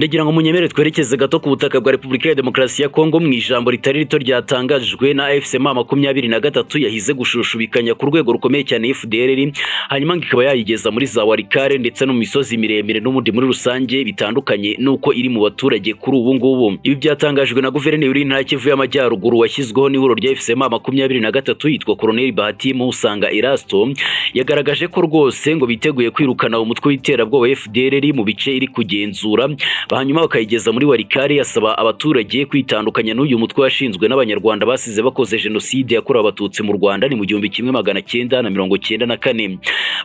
Ndagira ngo munyemere twerekeze gato ku butaka bwa Repubulika ya Demokarasi ya Kongo mu ijambo ritari rito ryatangajwe na AFC M23 yahize gushushubikanya ku rwego rukomeye cyane FDLR, hanyuma ikaba yayigeza muri za Warikare ndetse no mu misozi miremire n'umundi muri rusange bitandukanye nuko iri mu baturage kuri ubu ngubu. Ibi byatangajwe na guverineri w'intara Kivu y'Amajyaruguru washyizweho n'ihuriro rya AFC M23 yitwa Colonel Bahati Musanga Erasto, yagaragaje ko rwose ngo biteguye kwirukana umutwe w'iterabwoba FDLR mu bice iri kugenzura, hanyuma bakayigeza muri Warikare. Yasaba abaturage kwitandukanya n'uyu mutwe washinzwe n'abanyarwanda basize bakoze jenoside yakorewe abatutsi mu Rwanda ni mu 1994.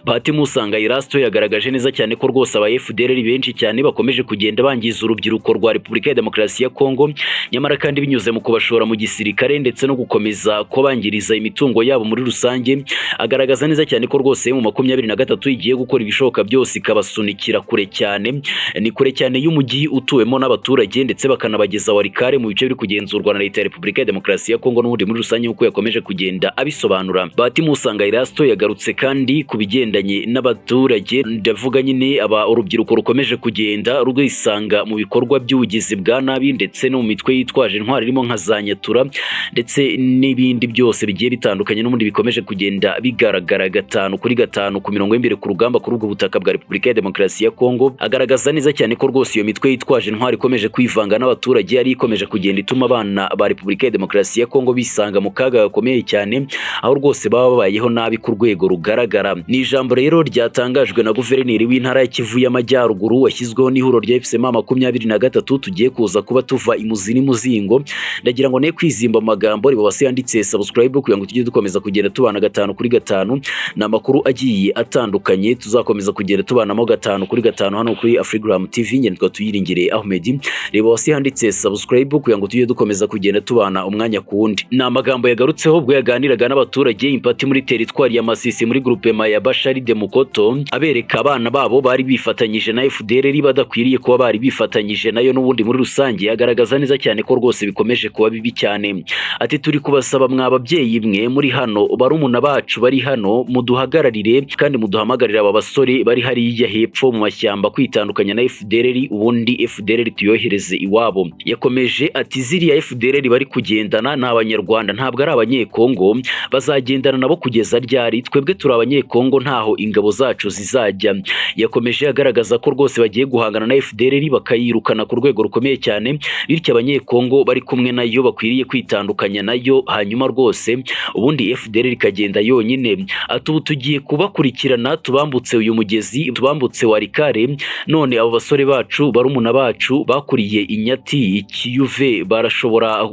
Bahati Musanga Erasto yagaragaje neza cyane ko rwose aba FDLR benshi cyane bakomeje kugenda bangiza urubyiruko rwa Repubulika ya Demokarasi ya Kongo, nyamara kandi binyuze mu kubashora mu gisirikare ndetse no gukomeza ko bangiriza imitungo yabo muri rusange. Agaragaza neza cyane ko rwose mu 23 igiye gukora ibishoboka byose ikabasunikira kure cyane, ni kure cyane y'umujyi utuwemo n'abaturage ndetse bakanabageza Warikare mu bice biri kugenzurwa na leta ya Repubulika ya Demokarasi ya Kongo n'ubundi muri rusange uko yakomeje kugenda abisobanura. Bahati Musanga Erasto yagarutse kandi kubigendanye n'abaturage, ndavuga nyine aba urubyiruko rukomeje kugenda rwisanga mu bikorwa by'ubugizi bwa nabi ndetse no mu mitwe yitwaje intwari irimo nka za Nyatura ndetse n'ibindi byose bigiye bitandukanye n'ubundi bikomeje kugenda bigaragara gatanu kuri gatanu ku mirongo y'imbere ku rugamba kuri ubwo butaka bwa Repubulika ya Demokarasi ya Kongo. Agaragaza neza cyane ko rwose iyo mitwe yitwaje intwari ikomeje kwivanga n'abaturage, ari ikomeje kugenda ituma abana ba Repubulika ya Demokarasi ya Kongo bisanga mu kaga gakomeye cyane, aho rwose baba babayeho nabi ku rwego rugaragara. Ni ijambo rero ryatangajwe na guverineri w'intara ya Kivu y'Amajyaruguru washyizweho n'ihuriro rya AFC M23 tugiye kuza kuba tuva imuzi n'umuzingo. Ndagira ngo ne kwizimba amagambo riba wase yanditse subscribe kugira ngo tujye dukomeza kugenda tubana gatanu kuri gatanu na makuru agiye atandukanye, tuzakomeza kugenda tubanamo gatanu kuri gatanu hano kuri Afrigram TV. Nyene Tuyiringire Ahmed, riba wase yanditse subscribe kugira ngo tujye dukomeza kugenda tubana umwanya ku wundi. Na amagambo yagarutseho ubwo yaganiraga n'abaturage impati muri teritwari ya Masisi muri groupement ya Bashari de Mukoto, abereka abana babo bari bifatanyije na FDLR badakwiriye kuba bari bifatanyije nayo n'ubundi muri rusange. Agaragaza neza cyane ko rwose bikomeje kuba bibi cyane. Ati turi kubasaba mw'ababyeyi mwe muri hano, barumuna bacu bari hano, muduhagararire kandi muduhamagarira aba basore bari hariya hepfo mu mashyamba kwitandukanya na FDLR, ubundi FDLR tuyohereze iwabo. Yakomeje ati ziriya FDLR bari kugendana n'abanyarwanda ntabwo ari abanyekongo, bazagendana nabo kugeza ryari? Twebwe turi abanyekongo ntaho ingabo zacu zizajya. Yakomeje agaragaza ko rwose bagiye guhangana na FDLR bakayirukana ku rwego rukomeye cyane, bityo abanyekongo bari kumwe nayo bakwiriye kwitandukanya nayo, hanyuma rwose ubundi FDLR ikagenda yonyine. Ati ubu tugiye kubakurikirana tubambutse uyu mugezi, tubambutse Warikare, none abo basore bacu barumuna bacu bakuriye Inyati Ikiyuve barashobora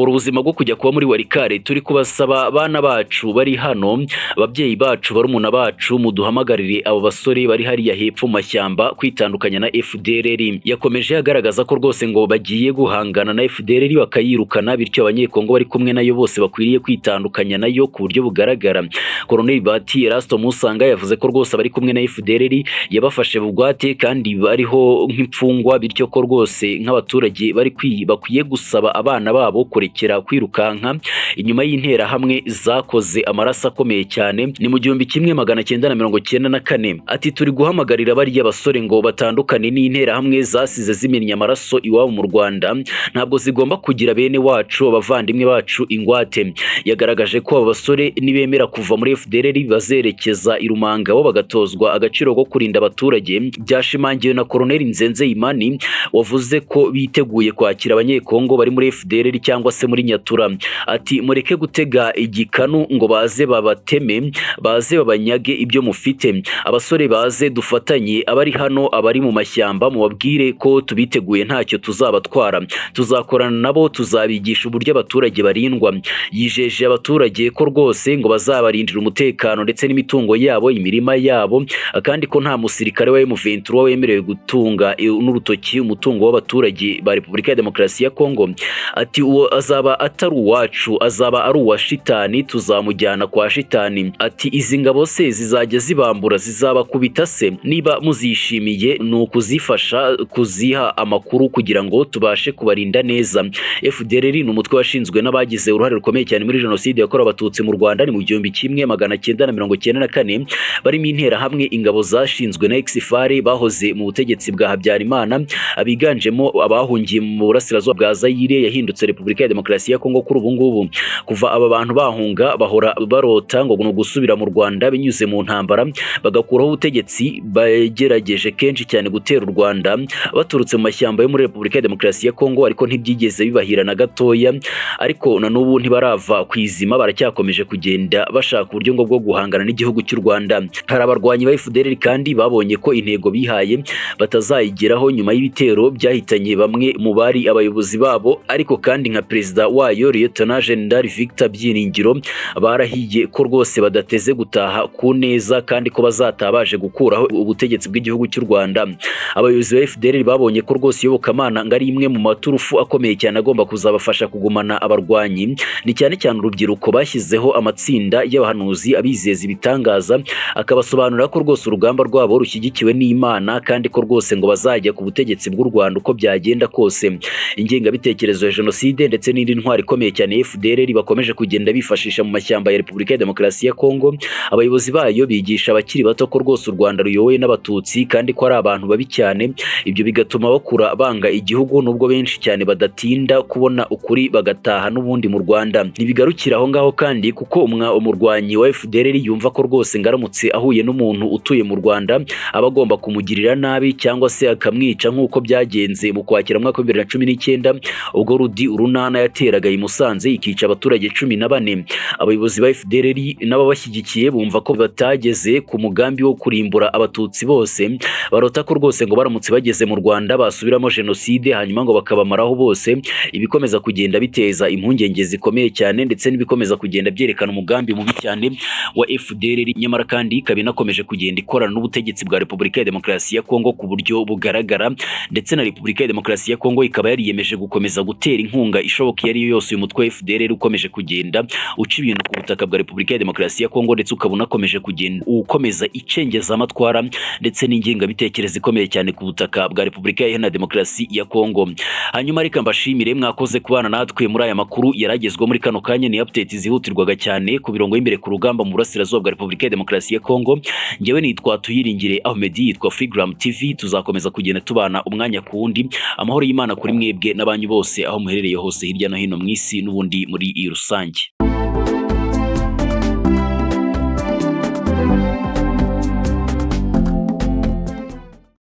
ubuzima bwo kujya kuba muri Warikare. Turi kubasaba bana bacu bari hano, ababyeyi bacu barumuna bacu, muduhamagarire abo basore bari hariya hepfo mu mashyamba kwitandukanya na FDLR. Yakomeje agaragaza ko rwose ngo bagiye guhangana na FDLR bakayirukana, bityo abanyekongo bari kumwe nayo bose bakwiriye kwitandukanya nayo ku buryo bugaragara. Colonel Bahati Erasto Musanga yavuze ko rwose bari kumwe na FDLR, yabafashe bugwate kandi bariho nk'imfungwa, bityo ko rwose nk'abaturage bakwiye gusaba abana babo kurekera kwirukanka inyuma y'intera hamwe zakoze amaraso akomeye cyane ni mu 1994. Ati turi guhamagarira bariya basore ngo batandukane n'intera hamwe zasize zimennye amaraso iwabo mu Rwanda, ntabwo zigomba kugira bene wacu abavandimwe bacu ingwate. Yagaragaje ko aba basore nibemera kuva muri FDLR bazerekeza i Rumangabo bagatozwa agaciro ko kurinda abaturage. Byashimangiwe na Colonel Nzenze Imani wavuze ko biteguye kwakira abanyekongo bari muri FDLR cyangwa se muri Nyatura. Ati mureke gutega igikanu ngo baze babateme, baze babanyage ibyo mufite. Abasore baze dufatanye, abari hano abari mu mashyamba mubabwire ko tubiteguye ntacyo tuzabatwara, tuzakorana nabo, tuzabigisha uburyo abaturage barindwa. Yijeje abaturage ko rwose ngo bazabarindira umutekano ndetse n'imitungo yabo, imirima yabo, kandi ko nta musirikare wa M23 wemerewe gutunga n'urutoki umutungo w'abaturage ba Repubulika ya Demokarasi ya Kongo. Ati uwo azaba atari uwacu, azaba ari uwa shitani, tuzamujyana kwa shitani. Ati izi ngabo se zizajya zibambura, zizabakubita se? Niba muzishimiye ni ukuzifasha kuziha amakuru kugira ngo tubashe kubarinda neza. FDLR ni umutwe washinzwe n'abagize uruhare rukomeye cyane muri jenoside yakorewe abatutsi mu Rwanda ni mu 1994, barimo intera hamwe ingabo zashinzwe na Exfare bahoze mu butegetsi ubutegetsi bwa Habyarimana abiganjemo abahungiye mu burasirazuba bwa Zaire yahindutse Repubulika ya Demokarasi ya Kongo kuri ubu ngubu. Kuva aba bantu bahunga bahora barota ngo no gusubira mu Rwanda binyuze mu ntambara bagakuraho ubutegetsi bagerageje kenshi cyane gutera u Rwanda baturutse mu mashyamba yo muri Repubulika ya Demokarasi ya Kongo, ariko ntibyigeze bibahira na gatoya. Ariko na n'ubu ntibarava kwizima, baracyakomeje kugenda bashaka uburyo bwo guhangana n'igihugu cy'u Rwanda. Hari abarwanyi ba FDLR kandi babonye ko intego bihaye batazayigeraho nyuma y'ibitero byahitanye bamwe mu bari abayobozi babo, ariko kandi nka perezida wayo Lieutenant General Victor Byiringiro barahiye ko rwose badateze gutaha ku neza kandi ko bazatabaje gukuraho ubutegetsi bw'igihugu cy'u Rwanda. Abayobozi ba FDLR babonye ko rwose iyobokamana ngari imwe mu maturufu akomeye cyane agomba kuzabafasha kugumana abarwanyi, ni cyane cyane urubyiruko bashyizeho amatsinda y'abahanuzi abizeza ibitangaza, akabasobanurira ko rwose urugamba rwabo rushyigikiwe n'Imana kandi ko rwose ngo bazajya ku butegetsi bw'u Rwanda uko byagenda kose. Ingengabitekerezo ya jenoside ndetse n'indi ntwari ikomeye cyane FDLR bakomeje kugenda bifashisha mu mashyamba ya Repubulika ya Demokarasi ya Kongo. Abayobozi bayo bigisha abakiri bato ko rwose u Rwanda ruyobowe n'abatutsi kandi ko ari abantu babi cyane. Ibyo bigatuma bakura banga igihugu, nubwo benshi cyane badatinda kubona ukuri bagataha n'ubundi mu Rwanda. Ntibigarukira aho ngaho kandi kuko umurwanyi wa FDLR yumva ko rwose ngaramutse ahuye n'umuntu utuye mu Rwanda aba agomba kumugirira nabi cyangwa se akamwica, nk'uko byagenze mu Kwakira mu mwaka wa 2019 ubwo Rudi Urunana yateraga i Musanze ikica abaturage 14. Abayobozi ba FDLR n'ababashyigikiye bumva ko batageze ku mugambi wo kurimbura abatutsi bose, barota ko rwose ngo baramutse bageze mu Rwanda basubiramo jenoside hanyuma ngo bakabamaraho bose. Ibikomeza kugenda biteza impungenge zikomeye cyane ndetse n'ibikomeza kugenda byerekana umugambi mubi cyane wa FDLR. Nyamara kandi ikaba inakomeje kugenda ikorana n'ubutegetsi bwa Repubulika ya Demokarasi ya Kongo ku buryo bugaragara, ndetse na Repubulika ya Demokarasi ya Kongo ikaba yariyemeje gukomeza gutera inkunga ishoboka iyo ari yo yose uyu mutwe wa FDLR ukomeje kugenda uca ibintu ku butaka bwa Repubulika ya Demokarasi ya Kongo, ndetse ukabona ukomeje kugenda ukomeza icengeza amatwara ndetse n'ingengabitekerezo ikomeye cyane ku butaka bwa Repubulika ya Demokarasi ya Kongo. Hanyuma reka mbashimire mwakoze kubana natwe muri aya makuru yaragezwe muri kano kanya. Ni update zihutirwaga cyane ku birongo y'imbere ku rugamba mu burasirazuba bwa Repubulika ya Demokarasi ya Kongo. Njyewe nitwa Tuyiringire Ahmed, yitwa Freegram TV. Tuzakomeza kugenda tubana umwanya ku wundi. Amahoro y'Imana kuri mwebwe n'abanyu bose aho muherereye hose hirya no hino mu isi n'ubundi muri rusange.